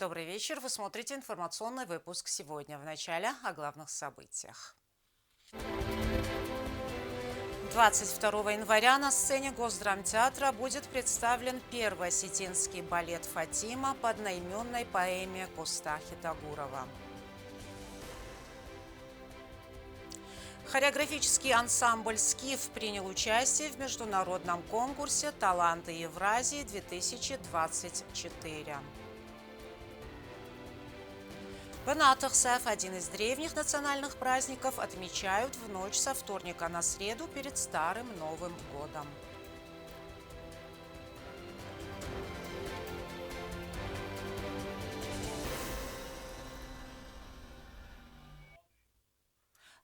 Добрый вечер. Вы смотрите информационный выпуск сегодня. В начале о главных событиях. 22 января на сцене Госдрамтеатра будет представлен первый осетинский балет «Фатима» по одноименной поэме Коста Хитагурова. Хореографический ансамбль «Скиф» принял участие в международном конкурсе «Таланты Евразии-2024». Бенатахсеф, один из древних национальных праздников, отмечают в ночь со вторника на среду перед Старым Новым годом.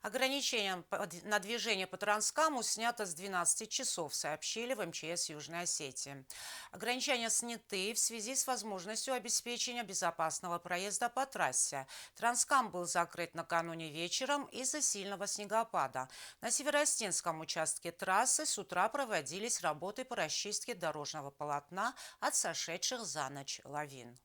Ограничение на движение по Транскаму снято с 12 часов, сообщили в МЧС Южной Осетии. Ограничения сняты в связи с возможностью обеспечения безопасного проезда по трассе. Транскам был закрыт накануне вечером из-за сильного снегопада. На Североостинском участке трассы с утра проводились работы по расчистке дорожного полотна от сошедших за ночь лавин.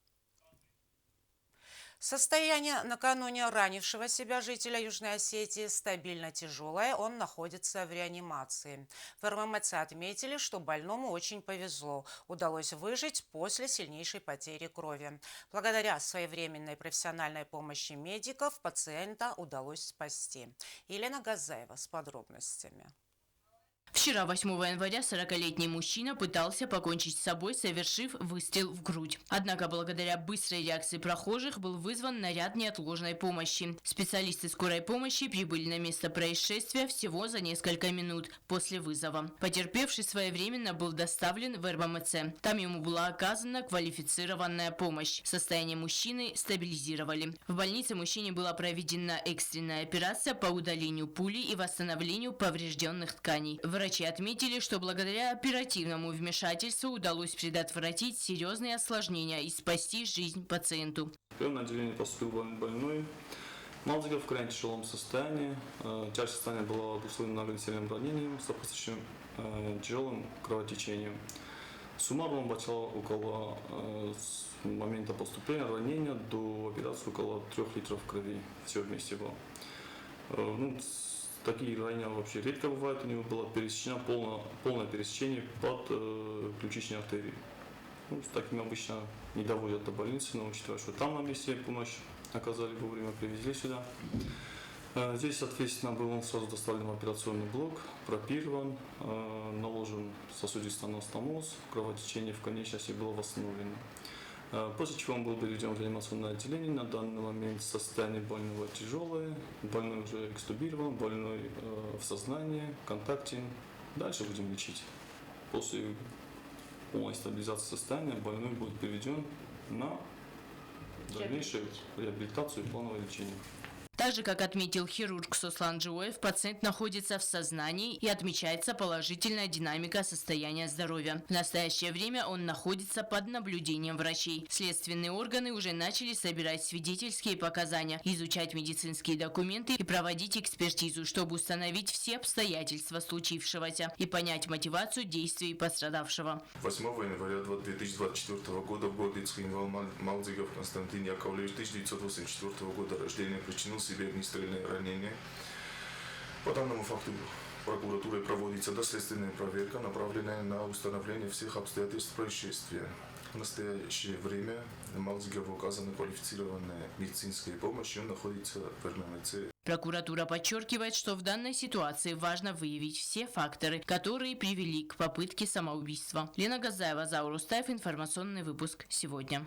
Состояние накануне ранившего себя жителя Южной Осетии стабильно тяжелое, он находится в реанимации. В РММЦ отметили, что больному очень повезло, удалось выжить после сильнейшей потери крови. Благодаря своевременной профессиональной помощи медиков пациента удалось спасти. Елена Газаева с подробностями. Вчера, 8 января, 40-летний мужчина пытался покончить с собой, совершив выстрел в грудь. Однако, благодаря быстрой реакции прохожих, был вызван наряд неотложной помощи. Специалисты скорой помощи прибыли на место происшествия всего за несколько минут после вызова. Потерпевший своевременно был доставлен в РММЦ. Там ему была оказана квалифицированная помощь. Состояние мужчины стабилизировали. В больнице мужчине была проведена экстренная операция по удалению пули и восстановлению поврежденных тканей. Врачи отметили, что благодаря оперативному вмешательству удалось предотвратить серьезные осложнения и спасти жизнь пациенту. В приемное отделение поступил больной. Малдзигов в крайне тяжелом состоянии. Часть состояния была обусловлена огнестрельным ранением, сопутствующим тяжелым кровотечением. Суммарно он потерял около с момента поступления ранения до операции около 3 литров крови. Все вместе было. Такие ранения вообще редко бывают. У него было полное пересечение под ключичной артерией. С таким обычно не доводят до больницы, но учитывая, что там на месте помощь оказали вовремя, привезли сюда. Здесь, соответственно, был он сразу доставлен в операционный блок, пропирован, наложен сосудистый анастомоз, кровотечение в конечности было восстановлено. После чего он был переведен в реанимационное отделение. На данный момент состояние больного тяжелое, больной уже экстубирован, больной в сознании, контактен. Дальше будем лечить. После полной стабилизации состояния больной будет переведен на дальнейшую реабилитацию и плановое лечение. Так же, как отметил хирург Сослан Джоев, пациент находится в сознании и отмечается положительная динамика состояния здоровья. В настоящее время он находится под наблюдением врачей. Следственные органы уже начали собирать свидетельские показания, изучать медицинские документы и проводить экспертизу, чтобы установить все обстоятельства случившегося и понять мотивацию действий пострадавшего. 8 января 2024 года в городе Цхинвал Малдзигов Константин Яковлевич 1984 года рождения причинил себе огнестрельное ранение. По данному факту прокуратурой проводится доследственная проверка, направленная на установление всех обстоятельств происшествия. В настоящее время Малдзигову оказана квалифицированная медицинская помощь, и он находится в РММЦ. Прокуратура подчеркивает, что в данной ситуации важно выявить все факторы, которые привели к попытке самоубийства. Лена Газаева, Заур Устаев, информационный выпуск сегодня.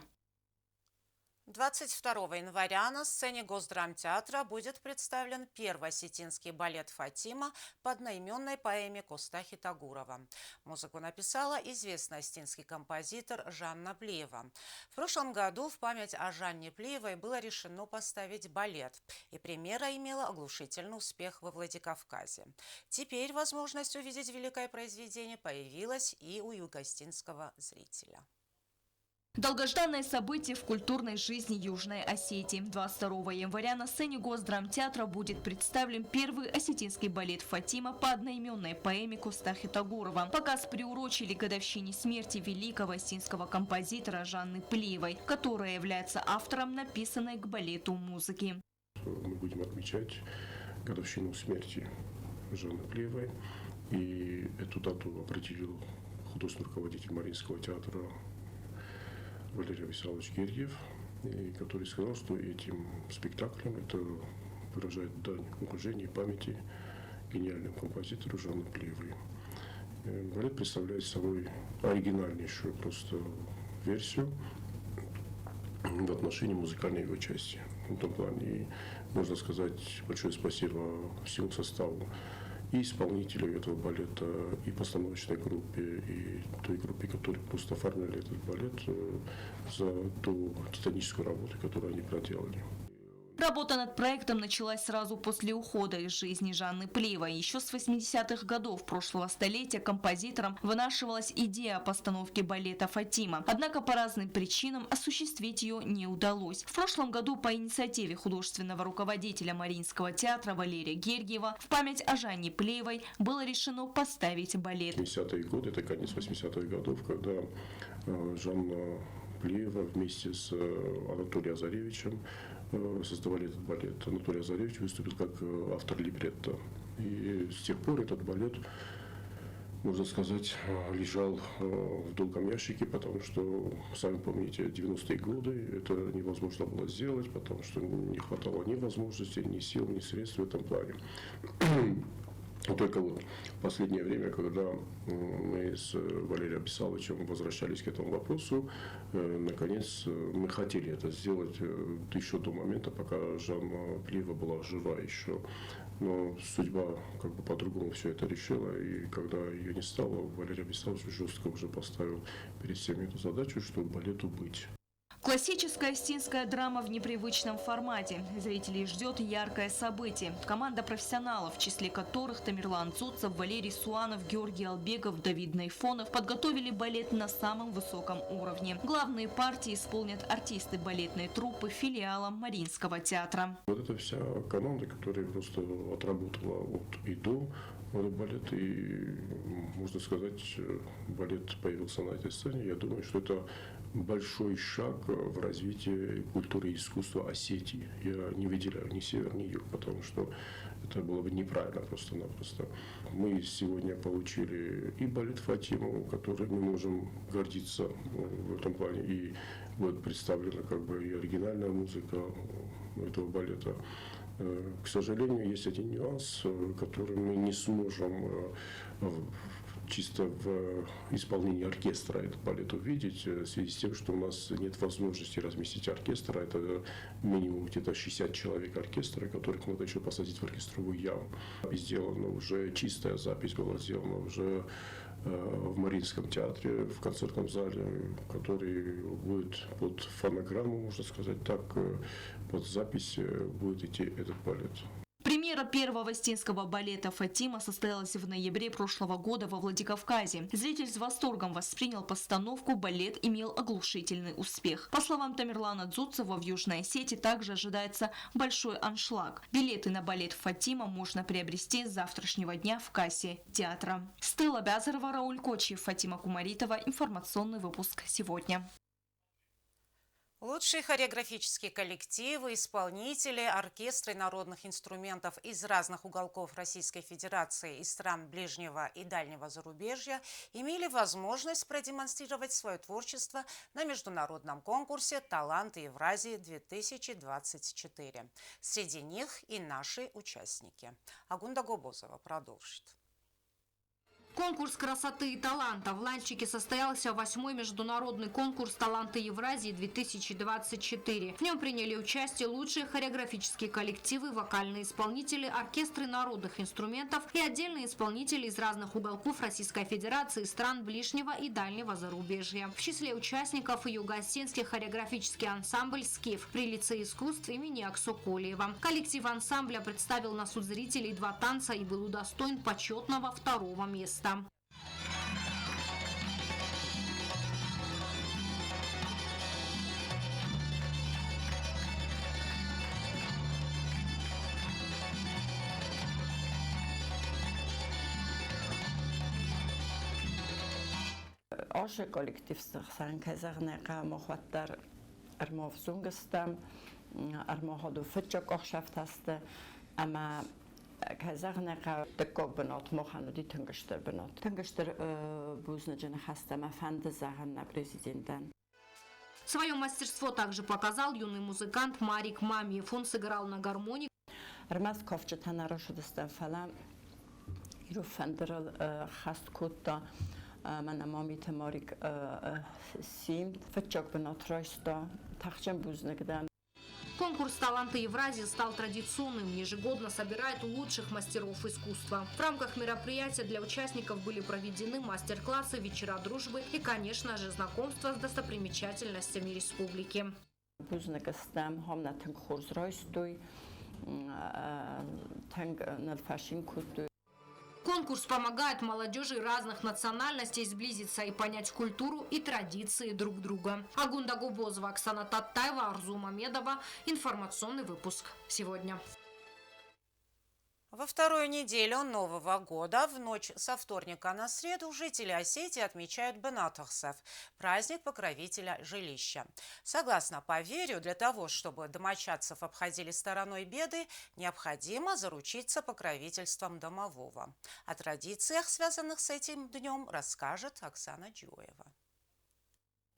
22 января на сцене Госдрамтеатра будет представлен первый осетинский балет «Фатима» по одноименной поэме Коста Хитагурова. Музыку написала известный осетинский композитор Жанна Плиева. В прошлом году в память о Жанне Плиевой было решено поставить балет, и премьера имела оглушительный успех во Владикавказе. Теперь возможность увидеть великое произведение появилась и у югоостинского зрителя. Долгожданное событие в культурной жизни Южной Осетии. 22 января на сцене Госдрамтеатра будет представлен первый осетинский балет «Фатима» по одноименной поэме Костахи Тагурова. Показ приурочили к годовщине смерти великого осетинского композитора Жанны Плиевой, которая является автором написанной к балету музыки. Мы будем отмечать годовщину смерти Жанны Плиевой. И эту дату определил художественный руководитель Мариинского театра Валерий Вячеславович Гергиев, который сказал, что этим спектаклем это выражает дань уважения и памяти гениальному композитору Жанны Плиевой. Балет представляет собой оригинальнейшую просто версию в отношении музыкальной его части. В этом плане можно сказать большое спасибо всему составу и исполнителю этого балета, и постановочной группе, и той группе, которые просто оформляли этот балет, за ту титаническую работу, которую они проделали. Работа над проектом началась сразу после ухода из жизни Жанны Плиевой. Еще с 80-х годов прошлого столетия композитором вынашивалась идея о постановке балета «Фатима». Однако по разным причинам осуществить ее не удалось. В прошлом году по инициативе художественного руководителя Мариинского театра Валерия Гергиева в память о Жанне Плиевой было решено поставить балет. 80-е годы, это конец 80-х годов, когда Жанна Плиева вместе с Анатолием Азаревичем создавали этот балет. Анатолий Азаревич выступил как автор либретто. И с тех пор этот балет, можно сказать, лежал в долгом ящике, потому что, сами помните, 90-е годы это невозможно было сделать, потому что не хватало ни возможностей, ни сил, ни средств в этом плане. Только вот в последнее время, когда мы с Валерием Абисаловичем возвращались к этому вопросу, наконец мы хотели это сделать еще до момента, пока Жанна Плиева была жива еще. Но судьба как бы по-другому все это решила, и когда ее не стало, Валерий Абисалович жестко уже поставил перед всеми эту задачу, чтобы балету быть. Классическая осетинская драма в непривычном формате. Зрителей ждет яркое событие. Команда профессионалов, в числе которых Тамерлан Цуцев, Валерий Суанов, Георгий Албеков, Давид Найфонов, подготовили балет на самом высоком уровне. Главные партии исполнят артисты балетной труппы филиала Мариинского театра. Вот эта вся команда, которая просто отработала от и до балет, и, можно сказать, балет появился на этой сцене. Я думаю, что это большой шаг в развитии культуры и искусства Осетии. Я не выделяю ни север, ни юг, потому что это было бы неправильно просто-напросто. Мы сегодня получили и балет «Фатиму», который мы можем гордиться в этом плане, и вот представлена как бы и оригинальная музыка этого балета. К сожалению, есть один нюанс, который мы не сможем чисто в исполнении оркестра этот балет увидеть, в связи с тем, что у нас нет возможности разместить оркестр. Это минимум где-то 60 человек оркестра, которых надо еще посадить в оркестровую яму. Сделана уже чистая запись, была сделана уже в Мариинском театре, в концертном зале, который будет под фонограмму, можно сказать так, под запись будет идти этот балет. Премьера первого осетинского балета «Фатима» состоялась в ноябре прошлого года во Владикавказе. Зритель с восторгом воспринял постановку, балет имел оглушительный успех. По словам Тамерлана Дзуцева, в Южной Осетии также ожидается большой аншлаг. Билеты на балет «Фатима» можно приобрести с завтрашнего дня в кассе театра. Стелла Бязарова, Рауль Кочиев, Фатима Кумаритова. Информационный выпуск сегодня. Лучшие хореографические коллективы, исполнители, оркестры народных инструментов из разных уголков Российской Федерации и стран ближнего и дальнего зарубежья имели возможность продемонстрировать свое творчество на международном конкурсе «Таланты Евразии-2024». Среди них и наши участники. Агунда Гобозова продолжит. Конкурс красоты и таланта. В Ланчике состоялся 8-й международный конкурс «Таланты Евразии-2024». В нем приняли участие лучшие хореографические коллективы, вокальные исполнители, оркестры народных инструментов и отдельные исполнители из разных уголков Российской Федерации и стран ближнего и дальнего зарубежья. В числе участников и юго-осетинский хореографический ансамбль «Скиф» при лицее искусств имени Аксоколиева. Коллектив ансамбля представил на суд зрителей 2 танца и был удостоен почетного 2-го места. Asche kollektivstach sein Kaisernecker mochwatter mov sungestam mohodu fitchok ochschaft haste ama Kaisernecker de kog benot mochanu die Tungester benot. Tungester бузнеджена хастама фанды на президентан. Свое мастерство также показал юный музыкант Марик Мамиев. Он сыграл на гармонии. Армаз ковчетана рошудастан фала иру фандерл хаст кутта мана мамит Марик сим фитчок benot ройсто тахчен бузнегдан. Конкурс «Таланты Евразии» стал традиционным. Ежегодно собирает лучших мастеров искусства. В рамках мероприятия для участников были проведены мастер-классы, вечера дружбы и, конечно же, знакомство с достопримечательностями республики. Конкурс помогает молодежи разных национальностей сблизиться и понять культуру и традиции друг друга. Агунда Губозова, Оксана Таттаева, Арзу Мамедова. Информационный выпуск сегодня. Во вторую неделю Нового года, в ночь со вторника на среду, жители Осетии отмечают Бенатахсов – праздник покровителя жилища. Согласно поверью, для того, чтобы домочадцев обходили стороной беды, необходимо заручиться покровительством домового. О традициях, связанных с этим днем, расскажет Оксана Джоева.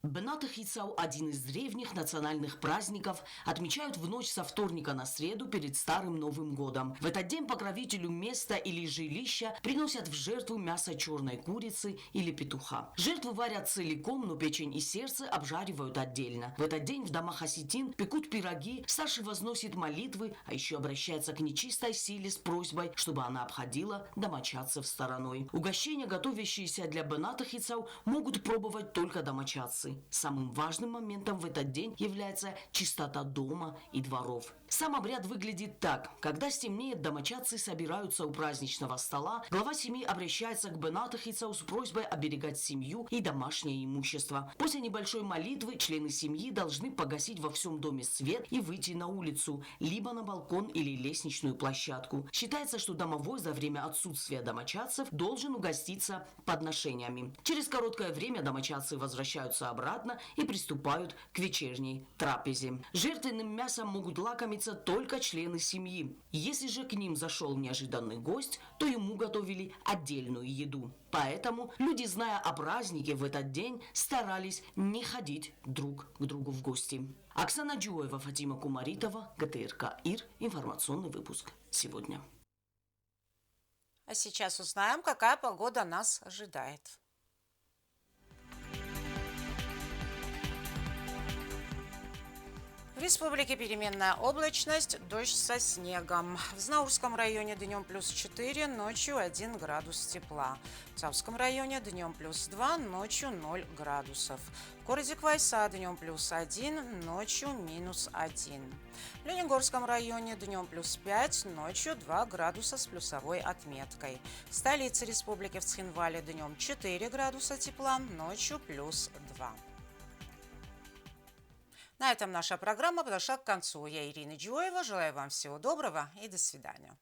Бенатахицау – один из древних национальных праздников, отмечают в ночь со вторника на среду перед Старым Новым годом. В этот день покровителю места или жилища приносят в жертву мясо черной курицы или петуха. Жертву варят целиком, но печень и сердце обжаривают отдельно. В этот день в домах осетин пекут пироги, старший возносит молитвы, а еще обращается к нечистой силе с просьбой, чтобы она обходила домочадцев стороной. Угощения, готовящиеся для бенатахицау, могут пробовать только домочадцы. Самым важным моментом в этот день является чистота дома и дворов. Сам обряд выглядит так. Когда стемнеет, домочадцы собираются у праздничного стола. Глава семьи обращается к бенатахицау с просьбой оберегать семью и домашнее имущество. После небольшой молитвы члены семьи должны погасить во всем доме свет и выйти на улицу, либо на балкон или лестничную площадку. Считается, что домовой за время отсутствия домочадцев должен угоститься подношениями. Через короткое время домочадцы возвращаются обратно и приступают к вечерней трапезе. Жертвенным мясом могут лакомиться только члены семьи. Если же к ним зашел неожиданный гость, то ему готовили отдельную еду. Поэтому люди, зная о празднике в этот день, старались не ходить друг к другу в гости. Оксана Джоева, Фатима Кумаритова, ГТРК ИР. Информационный выпуск сегодня. А сейчас узнаем, какая погода нас ожидает. В республике переменная облачность, дождь со снегом. В Знаурском районе днем плюс 4, ночью 1 градус тепла. В Цавском районе днем плюс 2, ночью 0 градусов. В городе Квайса днем плюс 1, ночью минус 1. В Ленигорском районе днем плюс 5, ночью 2 градуса с плюсовой отметкой. В столице республики в Цхинвале днем 4 градуса тепла, ночью плюс 2. На этом наша программа подошла к концу. Я Ирина Джоева. Желаю вам всего доброго и до свидания.